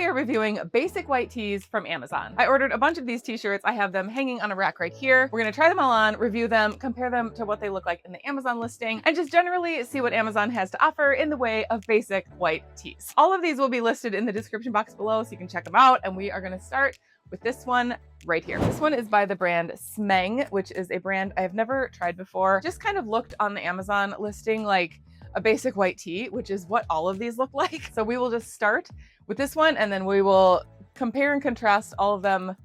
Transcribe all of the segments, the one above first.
are reviewing basic white tees from Amazon. I ordered a bunch of these t-shirts. I have them hanging on a rack right here. We're gonna try them all on, review them, compare them to what they look like in the Amazon listing, and just generally see what Amazon has to offer in the way of basic white tees. All of these will be listed in the description box below so you can check them out, and we are gonna start with this one right here. This one is by the brand Smeng, which is a brand I have never tried before. Just kind of looked on the Amazon listing like a basic white tee, which is what all of these look like. So we will just start with this one and then we will compare and contrast all of them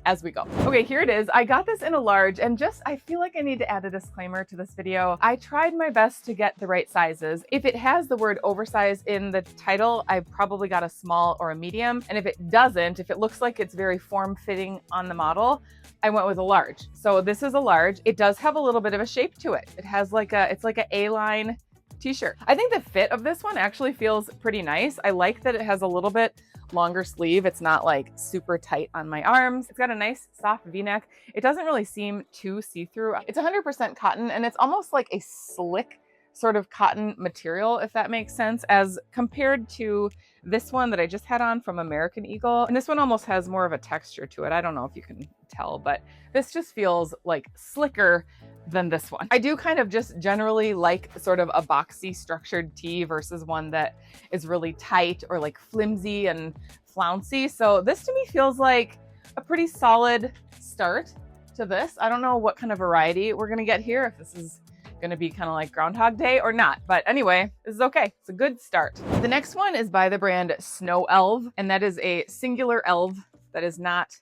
as we go. Okay, here it is. I got this in a large, and I feel like I need to add a disclaimer to this video. I tried my best to get the right sizes. If it has the word oversized in the title, I probably got a small or a medium. And if it doesn't, if it looks like it's very form-fitting on the model, I went with a large. So this is a large. It does have a little bit of a shape to it. It has it's like an A-line t-shirt. I think the fit of this one actually feels pretty nice. I like that it has a little bit longer sleeve. It's not like super tight on my arms. It's got a nice soft V-neck. It doesn't really seem too see-through. It's 100% cotton, and it's almost like a slick sort of cotton material, if that makes sense, as compared to this one that I just had on from American Eagle. And this one almost has more of a texture to it. I don't know if you can tell, but this just feels like slicker than this one. I do kind of just generally like sort of a boxy structured tee versus one that is really tight or like flimsy and flouncy. So this to me feels like a pretty solid start to this. I don't know what kind of variety we're gonna get here, if this is gonna be kind of like Groundhog Day or not. But anyway, this is okay. It's a good start. The next one is by the brand Snow Elf, and that is a singular elf. That is not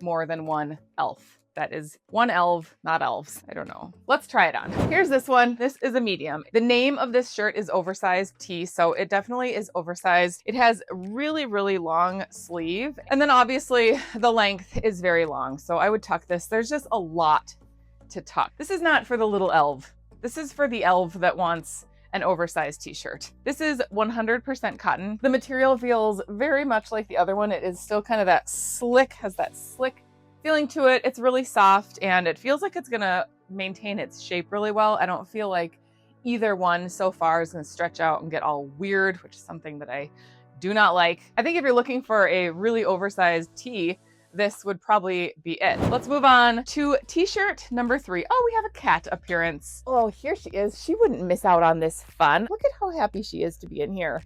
more than one elf. That is one elf, not elves. I don't know. Let's try it on. Here's this one. This is a medium. The name of this shirt is oversized tee, so it definitely is oversized. It has really, really long sleeve. And then obviously the length is very long. So I would tuck this. There's just a lot to tuck. This is not for the little elf. This is for the elf that wants an oversized t-shirt. This is 100% cotton. The material feels very much like the other one. It is still kind of that slick, has that slick feeling to it. It's really soft and it feels like it's gonna maintain its shape really well. I don't feel like either one so far is gonna stretch out and get all weird, which is something that I do not like. I think if you're looking for a really oversized tee, this would probably be it. Let's move on to t-shirt number 3. Oh, we have a cat appearance. Oh, here she is. She wouldn't miss out on this fun. Look at how happy she is to be in here.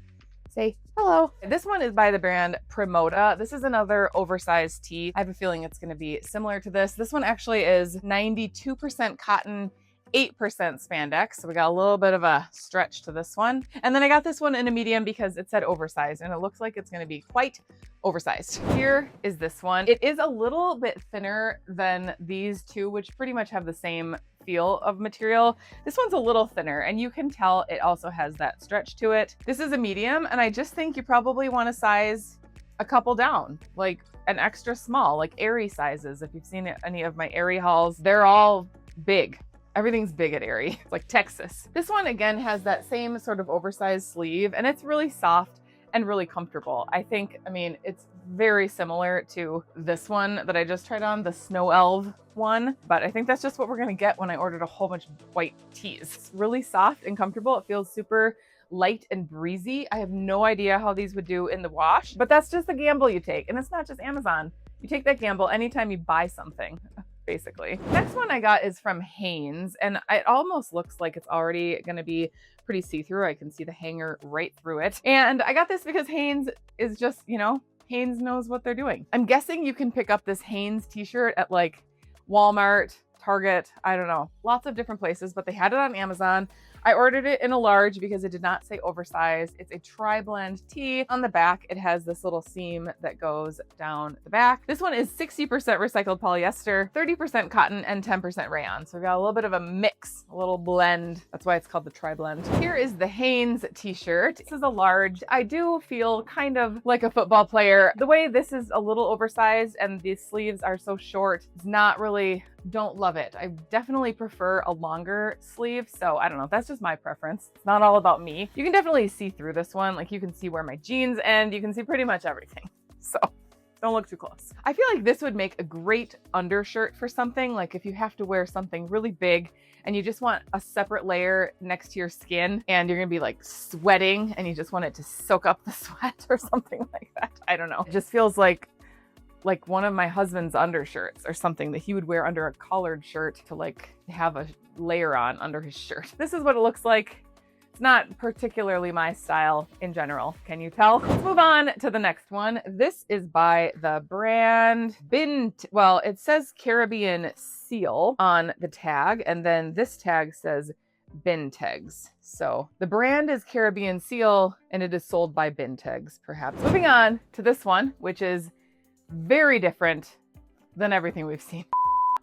Say hello. This one is by the brand Primoda. This is another oversized tee. I have a feeling it's going to be similar to this. This one actually is 92% cotton, 8% spandex. So we got a little bit of a stretch to this one. And then I got this one in a medium because it said oversized, and it looks like it's going to be quite oversized. Here is this one. It is a little bit thinner than these two, which pretty much have the same feel of material. This one's a little thinner, and you can tell it also has that stretch to it. This is a medium, and I just think you probably want to size a couple down, like an extra small, like Aerie sizes. If you've seen any of my Aerie hauls, they're all big. Everything's big at Aerie. It's like Texas. This one again has that same sort of oversized sleeve, and it's really soft and really comfortable. I mean, it's very similar to this one that I just tried on, the Snow Elf one, but I think that's just what we're gonna get when I ordered a whole bunch of white tees. It's really soft and comfortable. It feels super light and breezy. I have no idea how these would do in the wash, but that's just the gamble you take. And it's not just Amazon. You take that gamble anytime you buy something, basically. Next one I got is from Hanes, and it almost looks like it's already gonna be pretty see-through. I can see the hanger right through it. And I got this because Hanes is just, Hanes knows what they're doing. I'm guessing you can pick up this Hanes t-shirt at like Walmart, Target, I don't know, lots of different places, but they had it on Amazon. I ordered it in a large because it did not say oversized. It's a tri-blend tee. On the back, it has this little seam that goes down the back. This one is 60% recycled polyester, 30% cotton, and 10% rayon. So we've got a little bit of a mix, a little blend. That's why it's called the tri-blend. Here is the Hanes t-shirt. This is a large. I do feel kind of like a football player. The way this is a little oversized and the sleeves are so short, it's not really, don't love it. I definitely prefer a longer sleeve. So I don't know, that's just my preference. It's not all about me. You can definitely see through this one. Like you can see where my jeans end, you can see pretty much everything. So Don't look too close. I feel like this would make a great undershirt for something, like if you have to wear something really big and you just want a separate layer next to your skin and you're gonna be like sweating and you just want it to soak up the sweat or something like that. I don't know. It just feels like one of my husband's undershirts or something that he would wear under a collared shirt to like have a layer on under his shirt. This is what it looks like. It's not particularly my style in general. Can you tell? Let's move on to the next one. This is by the brand well, it says Caribbean Seal on the tag, and then this tag says Bintegs. So the brand is Caribbean Seal and it is sold by Bintegs, perhaps. Moving on to this one, which is very different than everything we've seen.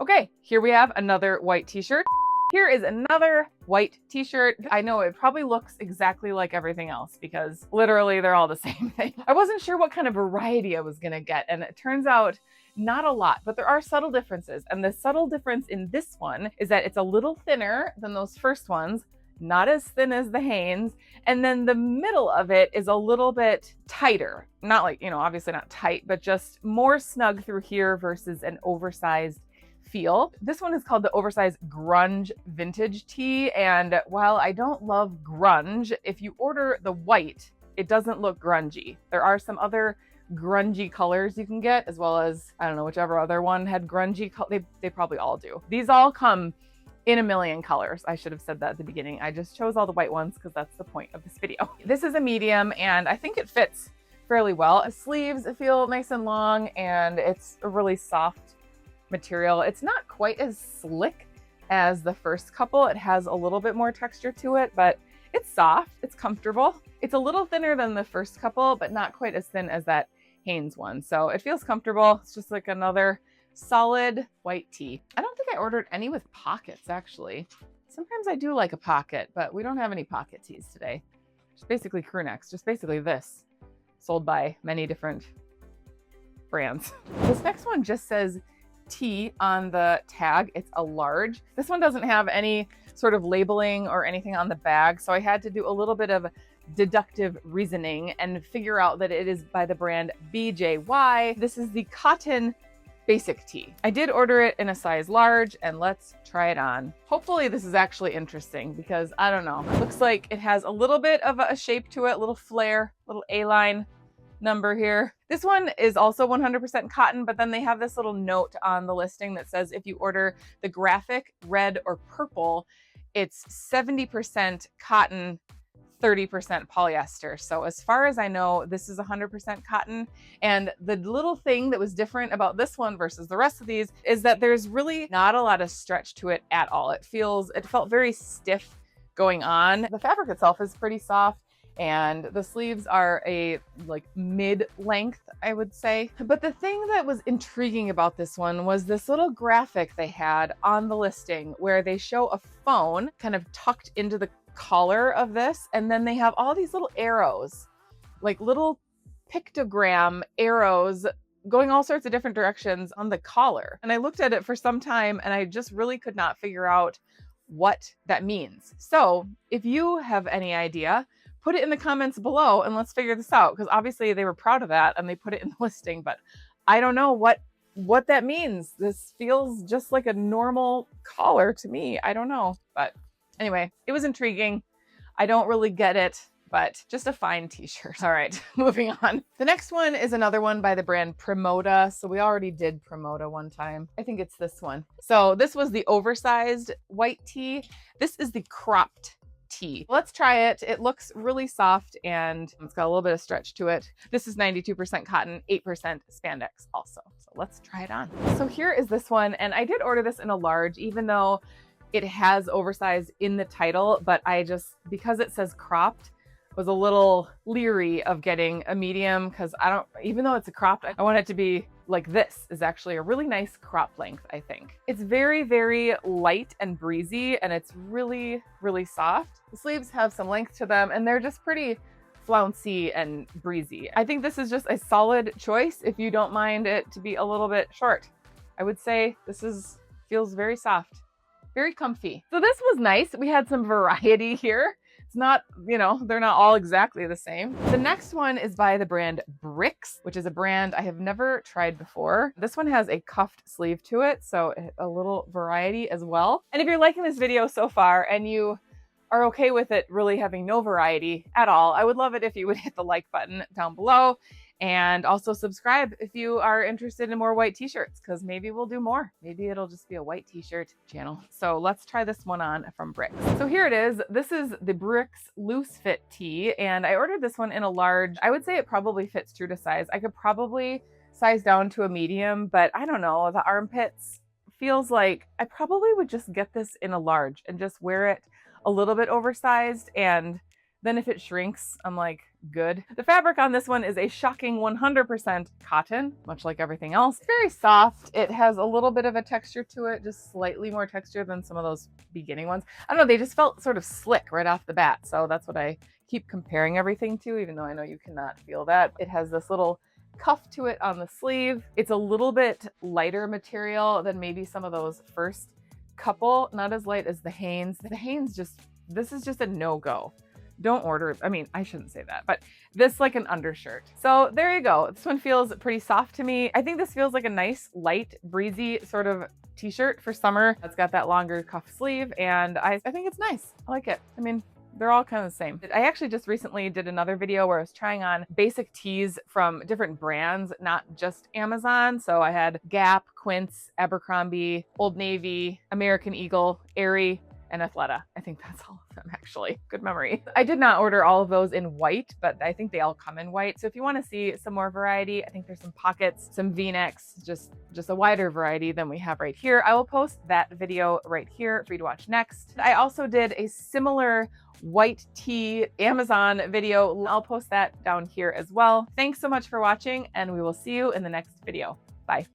Okay, here we have another white t-shirt. Here is another white t-shirt. I know it probably looks exactly like everything else because literally they're all the same thing. I wasn't sure what kind of variety I was gonna get, and it turns out not a lot, but there are subtle differences. And the subtle difference in this one is that it's a little thinner than those first ones, not as thin as the Hanes. And then the middle of it is a little bit tighter. Not like, obviously not tight, but just more snug through here versus an oversized feel. This one is called the oversized grunge vintage tee. And while I don't love grunge, if you order the white, it doesn't look grungy. There are some other grungy colors you can get, as well as, I don't know, whichever other one had grungy they probably all do. These all come in a million colors. I should have said that at the beginning. I just chose all the white ones because that's the point of this video. This is a medium and I think it fits fairly well. The sleeves feel nice and long and it's a really soft material. It's not quite as slick as the first couple. It has a little bit more texture to it, but it's soft, it's comfortable. It's a little thinner than the first couple, but not quite as thin as that Hanes one. So it feels comfortable. It's just like another solid white tee. I don't think I ordered any with pockets actually. Sometimes I do like a pocket, but we don't have any pocket tees today. Just basically crew necks, just basically this, sold by many different brands. This next one just says T on the tag. It's a large. This one doesn't have any sort of labeling or anything on the bag, so I had to do a little bit of deductive reasoning and figure out that it is by the brand BJY. This is the cotton basic tee. I did order it in a size large and let's try it on. Hopefully this is actually interesting because I don't know. It looks like it has a little bit of a shape to it, little flare, little A-line number here. This one is also 100% cotton, but then they have this little note on the listing that says if you order the graphic red or purple, it's 70% cotton, 30% polyester. So as far as I know, this is 100% cotton. And the little thing that was different about this one versus the rest of these is that there's really not a lot of stretch to it at all. It felt very stiff going on. The fabric itself is pretty soft and the sleeves are a like mid-length, I would say. But the thing that was intriguing about this one was this little graphic they had on the listing where they show a phone kind of tucked into the collar of this, and then they have all these little arrows, like little pictogram arrows going all sorts of different directions on the collar. And I looked at it for some time and I just really could not figure out what that means. So if you have any idea, put it in the comments below and let's figure this out, because obviously they were proud of that and they put it in the listing, but I don't know what that means. This feels just like a normal collar to me. I don't know, but anyway, it was intriguing. I don't really get it, but just a fine t-shirt. All right, moving on. The next one is another one by the brand Promoda. So we already did Promoda one time. I think it's this one. So this was the oversized white tee. This is the cropped tee. Let's try it. It looks really soft and it's got a little bit of stretch to it. This is 92% cotton, 8% spandex also. So let's try it on. So here is this one. And I did order this in a large, even though it has oversized in the title, but because it says cropped, was a little leery of getting a medium because even though it's a cropped, I want it to be like this is actually a really nice crop length, I think. It's very, very light and breezy and it's really, really soft. The sleeves have some length to them and they're just pretty flouncy and breezy. I think this is just a solid choice if you don't mind it to be a little bit short. I would say feels very soft, very comfy. So this was nice. We had some variety here. It's not, you know, they're not all exactly the same. The next one is by the brand Brix, which is a brand I have never tried before. This one has a cuffed sleeve to it, so a little variety as well. And if you're liking this video so far and you are okay with it really having no variety at all, I would love it if you would hit the like button down below. And also subscribe if you are interested in more white t-shirts, because maybe we'll do more. Maybe it'll just be a white t-shirt channel. So let's try this one on from Brix. So here it is. This is the Brix Loose Fit tee, and I ordered this one in a large. I would say it probably fits true to size. I could probably size down to a medium, but I don't know. The armpits feels like I probably would just get this in a large and just wear it a little bit oversized, and then if it shrinks, I'm like, good. The fabric on this one is a shocking 100% cotton, much like everything else. It's very soft. It has a little bit of a texture to it, just slightly more texture than some of those beginning ones. I don't know, they just felt sort of slick right off the bat. So that's what I keep comparing everything to, even though I know you cannot feel that. It has this little cuff to it on the sleeve. It's a little bit lighter material than maybe some of those first couple, not as light as the Hanes. The Hanes this is just a no-go. Don't order. I mean, I shouldn't say that, but this like an undershirt. So there you go. This one feels pretty soft to me. I think this feels like a nice, light, breezy sort of t-shirt for summer. It's got that longer cuff sleeve, and I think it's nice. I like it. I mean, they're all kind of the same. I actually just recently did another video where I was trying on basic tees from different brands, not just Amazon. So I had Gap, Quince, Abercrombie, Old Navy, American Eagle, Aerie, and Athleta. I think that's all of them, actually. Good memory. I did not order all of those in white, but I think they all come in white. So if you want to see some more variety, I think there's some pockets, some V-necks, just a wider variety than we have right here. I will post that video right here for you to watch next. I also did a similar white tee Amazon video. I'll post that down here as well. Thanks so much for watching, and we will see you in the next video. Bye.